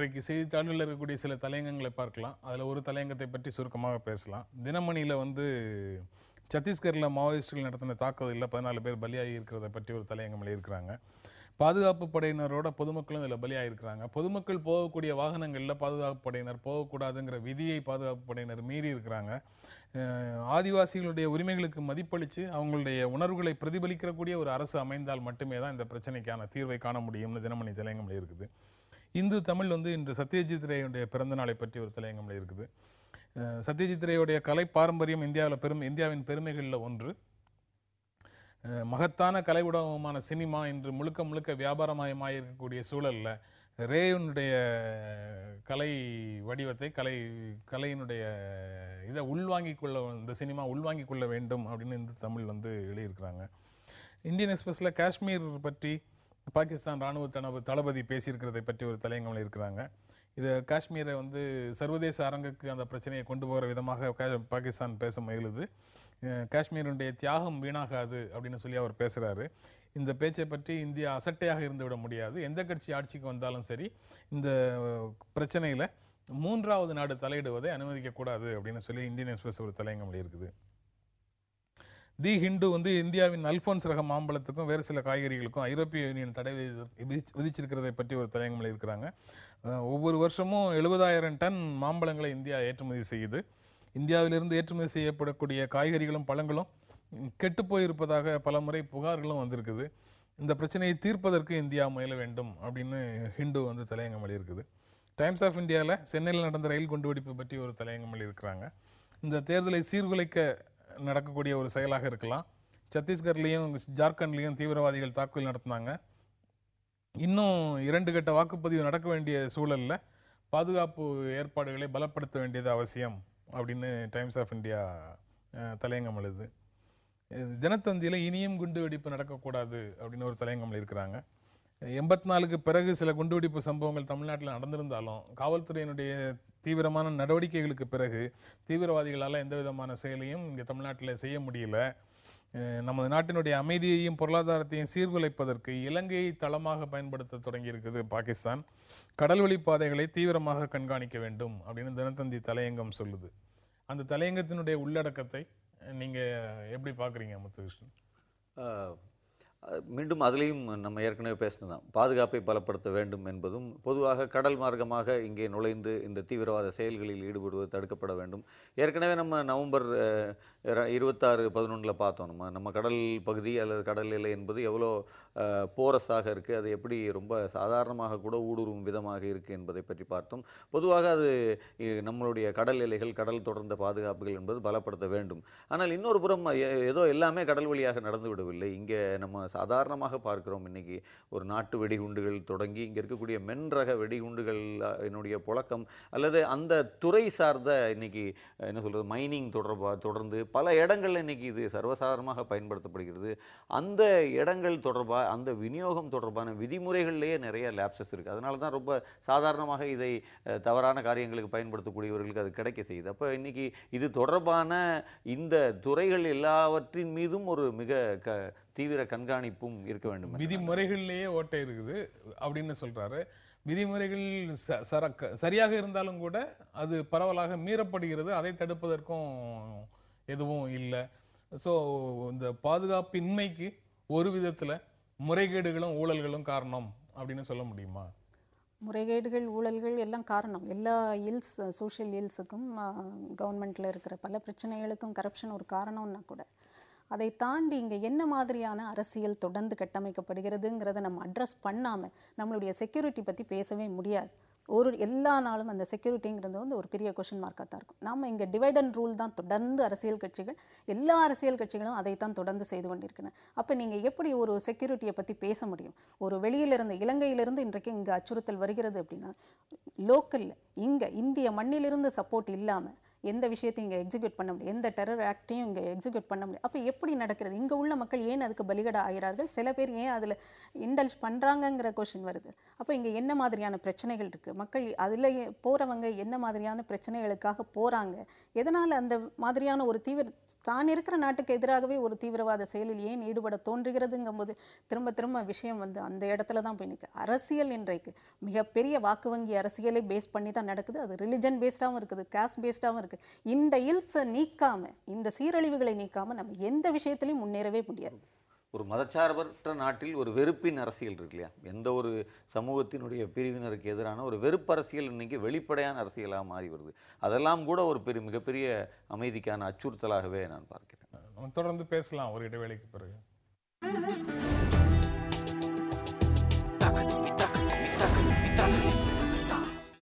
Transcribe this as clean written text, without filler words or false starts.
இன்றைக்கு செய்தித்தாளில் இருக்கக்கூடிய சில தலையங்கங்களை பார்க்கலாம். அதில் ஒரு தலையங்கத்தை பற்றி சுருக்கமாக பேசலாம். தினமணியில் வந்து சத்தீஸ்கரில் மாவோயிஸ்டுகள் நடத்தின தாக்குதலில் 14 பேர் பலியாகி இருக்கிறத பற்றி ஒரு தலையங்கம் எழுதியிருக்கிறாங்க. பாதுகாப்பு படையினரோட பொதுமக்களும் இதில் பலியாகிருக்கிறாங்க. பொதுமக்கள் போகக்கூடிய வாகனங்களில் பாதுகாப்பு படையினர் போகக்கூடாதுங்கிற விதியை பாதுகாப்பு படையினர் மீறி இருக்கிறாங்க. ஆதிவாசிகளுடைய உரிமைகளுக்கு மதிப்பளித்து அவங்களுடைய உணர்வுகளை பிரதிபலிக்கக்கூடிய ஒரு அரசு அமைந்தால் மட்டுமே தான் இந்த பிரச்சனைக்கான தீர்வை காண முடியும்னு தினமணி தலையங்கம் இருக்குது. இந்து தமிழ் வந்து இன்று சத்யஜித் ரேயுடைய பிறந்த நாளை பற்றி ஒரு தலையங்கம் இருக்குது. சத்யஜித் ரேயுடைய கலை பாரம்பரியம் இந்தியாவின் பெருமைகளில் ஒன்று. மகத்தான கலை ஊடகமான சினிமா இன்று முழுக்க முழுக்க வியாபாரமயமாக இருக்கக்கூடிய சூழலில் ரேயுனுடைய கலை வடிவத்தை கலையினுடைய இதை இந்த சினிமா உள்வாங்கிக் கொள்ள வேண்டும் அப்படின்னு இந்து தமிழ் வந்து எழுதியிருக்கிறாங்க. இந்தியன் எக்ஸ்பிரஸில் காஷ்மீர் பற்றி பாகிஸ்தான் இராணுவ தளபதி பேசியிருக்கிறதை பற்றி ஒரு தலையங்கம் இருக்கிறாங்க. இது காஷ்மீரை வந்து சர்வதேச அரங்குக்கு அந்த பிரச்சனையை கொண்டு போகிற விதமாக பாகிஸ்தான் பேச முயலுது. காஷ்மீருடைய தியாகம் வீணாகாது அப்படின்னு சொல்லி அவர் பேசுகிறாரு. இந்த பேச்சை பற்றி இந்தியா அசட்டையாக இருந்து விட முடியாது. எந்த கட்சி ஆட்சிக்கு வந்தாலும் சரி இந்த பிரச்சனையில் 3வது நாடு தலையிடுவதை அனுமதிக்கக்கூடாது அப்படின்னு சொல்லி இந்தியன் எக்ஸ்பிரஸ் ஒரு தலையங்கம் இருக்குது. தி ஹிண்டு வந்து இந்தியாவின் அல்போன்ஸ் ரக மாம்பழத்துக்கும் வேறு சில காய்கறிகளுக்கும் ஐரோப்பிய யூனியன் தடை விதிச்சிருக்கிறதை பற்றி ஒரு தலையங்கம் இருக்கிறாங்க. ஒவ்வொரு வருஷமும் 70,000 டன் மாம்பழங்களை இந்தியா ஏற்றுமதி செய்யுது. இந்தியாவிலிருந்து ஏற்றுமதி செய்யப்படக்கூடிய காய்கறிகளும் பழங்களும் கெட்டு போயிருப்பதாக பல முறை புகார்களும் வந்திருக்குது. இந்த பிரச்சனையை தீர்ப்பதற்கு இந்தியா முயல வேண்டும் அப்படின்னு ஹிண்டு வந்து தலையங்கம் எழுதியிருக்குது. டைம்ஸ் ஆஃப் இந்தியாவில் சென்னையில் நடந்த ரயில் குண்டுவெடிப்பு பற்றி ஒரு தலையங்கம் எழுதியிருக்கிறாங்க. இந்த தேர்தலை சீர்குலைக்க நடக்கக்கூடிய ஒரு செயலாக இருக்கலாம். சத்தீஸ்கர்லேயும் ஜார்க்கண்ட்லேயும் தீவிரவாதிகள் தாக்குதல் நடத்தினாங்க. இன்னும் 2 கட்ட வாக்குப்பதிவு நடக்க வேண்டிய சூழலில் பாதுகாப்பு ஏற்பாடுகளை பலப்படுத்த வேண்டியது அவசியம் அப்படின்னு டைம்ஸ் ஆஃப் இந்தியா தலையங்கம் எழுது. தினத்தந்தியில் இனியும் குண்டுவெடிப்பு நடக்கக்கூடாது அப்படின்னு ஒரு தலையங்கம் இருக்கிறாங்க. 84க்கு பிறகு சில குண்டுவெடிப்பு சம்பவங்கள் தமிழ்நாட்டில் நடந்திருந்தாலும் காவல்துறையினுடைய தீவிரமான நடவடிக்கைகளுக்கு பிறகு தீவிரவாதிகளால் எந்த விதமான செயலையும் இங்கே தமிழ்நாட்டில் செய்ய முடியல. நமது நாட்டினுடைய அமைதியையும் பொருளாதாரத்தையும் சீர்குலைப்பதற்கு இலங்கையை தளமாக பயன்படுத்த தொடங்கியிருக்குது பாகிஸ்தான். கடல்வழி பாதைகளை தீவிரமாக கண்காணிக்க வேண்டும் அப்படின்னு தினத்தந்தி தலையங்கம் சொல்லுது. அந்த தலையங்கத்தினுடைய உள்ளடக்கத்தை நீங்கள் எப்படி பார்க்குறீங்க முத்துகிருஷ்ணன்? மீண்டும் அதுலேயும் நம்ம ஏற்கனவே பேசினதான் பாதுகாப்பை பலப்படுத்த வேண்டும் என்பதும், பொதுவாக கடல் மார்க்கமாக இங்கே நுழைந்து இந்த தீவிரவாத செயல்களில் ஈடுபடுவது தடுக்கப்பட வேண்டும். ஏற்கனவே நம்ம நவம்பர் 26-11 பார்த்தோம். நம்ம கடல் பகுதி அல்லது கடல் எல்லை என்பது எவ்வளோ போரஸாக இருக்குது, அது எப்படி ரொம்ப சாதாரணமாக கூட ஊடுருவும் விதமாக இருக்குது என்பதை பற்றி பார்த்தோம். பொதுவாக அது நம்மளுடைய கடல் எல்லைகள், கடல் தொடர்ந்த பாதுகாப்புகள் என்பது பலப்படுத்த வேண்டும். ஆனால் இன்னொரு புறம் ஏதோ எல்லாமே கடல் வழியாக நடந்து விடவில்லை. இங்கே நம்ம சாதாரணமாக பார்க்கிறோம். இன்னைக்கு ஒரு நாட்டு வெடிகுண்டுகள் தொடங்கி இங்கே இருக்கக்கூடிய மென்ரக வெடிகுண்டுகள் என்னுடைய புழக்கம் அல்லது அந்த துறை சார்ந்த இன்னைக்கு என்ன சொல்கிறது மைனிங் தொடர்ந்து பல இடங்கள்ல இன்னைக்கு இது சர்வசாதாரணமாக பயன்படுத்தப்படுகிறது. அந்த இடங்கள் தொடர்பாக அந்த விநியோகம் தொடர்பான விதிமுறைகள்லேயே நிறைய லேப்சஸ் இருக்குது. அதனால தான் ரொம்ப சாதாரணமாக இதை தவறான காரியங்களுக்கு பயன்படுத்தக்கூடியவர்களுக்கு அது கிடைக்க செய்யுது. அப்போ இன்னைக்கு இது தொடர்பான இந்த துறைகள் எல்லாவற்றின் மீதும் ஒரு மிக தீவிர கண்காணிப்பும் இருக்க வேண்டும். விதிமுறைகள்லேயே ஓட்டை இருக்குது அப்படின்னு சொல்றாரு. விதிமுறைகள் சரியாக இருந்தாலும் கூட அது பரவலாக மீறப்படுகிறது. அதை தடுப்பதற்கும் எதுவும் இல்லை. ஸோ இந்த பாதுகாப்பின்மைக்கு ஒரு விதத்தில் முறைகேடுகளும் ஊழல்களும் காரணம் அப்படின்னு சொல்ல முடியுமா? முறைகேடுகள், ஊழல்கள் எல்லாம் காரணம். எல்லா இல்ஸ், சோஷியல் இல்ஸுக்கும் கவர்மெண்ட்டில் இருக்கிற பல பிரச்சனைகளுக்கும் கரப்ஷன் ஒரு காரணம்னா கூட, அதை தாண்டி இங்கே என்ன மாதிரியான அரசியல் தொடர்ந்து கட்டமைக்கப்படுகிறதுங்கிறத நம்ம அட்ரஸ் பண்ணாமல் நம்மளுடைய செக்யூரிட்டி பற்றி பேசவே முடியாது. எல்லா நாளும் அந்த செக்யூரிட்டிங்கிறது வந்து ஒரு பெரிய கொஷின் மார்க்காக தான் இருக்கும். நம்ம இங்கே டிவைட் அண்ட் ரூல் தான் தொடர்ந்து எல்லா அரசியல் கட்சிகளும் அதைத்தான் தொடர்ந்து செய்து கொண்டிருக்கின்றன. அப்போ நீங்கள் எப்படி ஒரு செக்யூரிட்டியை பற்றி பேச முடியும்? ஒரு வெளியிலிருந்து, இலங்கையிலிருந்து இன்றைக்கு இங்கே அச்சுறுத்தல் வருகிறது அப்படின்னா, லோக்கலில் இங்கே இந்திய மண்ணிலிருந்து சப்போர்ட் இல்லாமல் எந்த விஷயத்தையும் இங்கே எக்ஸிக்யூட் பண்ண முடியும், எந்த டெரர் ஆக்டையும் இங்கே எக்ஸிக்யூட் பண்ண முடியும். அப்போ எப்படி நடக்கிறது? இங்கே உள்ள மக்கள் ஏன் அதுக்கு பலிகடா ஆகிறார்கள்? சில பேர் ஏன் அதில் இண்டல்ஜ் பண்ணுறாங்கங்கிற கொஷின் வருது. அப்போ இங்கே என்ன மாதிரியான பிரச்சனைகள் இருக்குது? மக்கள் அதில் போகிறவங்க என்ன மாதிரியான பிரச்சனைகளுக்காக போகிறாங்க? எதனால் அந்த மாதிரியான ஒரு தான் இருக்கிற நாட்டுக்கு எதிராகவே ஒரு தீவிரவாத செயலில் ஏன் ஈடுபட தோன்றுகிறதுங்கும்போது திரும்ப திரும்ப விஷயம் வந்து அந்த இடத்துல தான் போய் நிற்குது. அரசியல் இன்றைக்கு மிகப்பெரிய வாக்கு வங்கி அரசியலை பேஸ் பண்ணி தான் நடக்குது. அது ரிலிஜன் பேஸ்டாகவும் இருக்குது, காஸ்ட் பேஸ்டாகவும் இருக்குது. இந்த இல்ஸை நீக்காம, இந்த சீரழிவுகளை நீக்காம நம்ம எந்த விஷயத்திலையும் முன்னேறவே முடியாது. ஒரு மதச்சார்பற்ற நாட்டில் ஒரு வெறுப்பின் அரசியல் இருக்கு இல்லையா? எந்த ஒரு சமூகத்தினுடைய பிரிவினருக்கு எதிரான ஒரு வெறுப்பு அரசியல் இன்னைக்கு வெளிப்படையான அரசியலாக மாறி வருது. அதெல்லாம் கூட ஒரு மிகப்பெரிய அமைதிக்கான அச்சுறுத்தலாகவே நான் பார்க்கிறேன். நம்ம தொடர்ந்து பேசலாம் ஒரு இடைவேளைக்கு பிறகு. Me toca, me toca, me toca, me toca.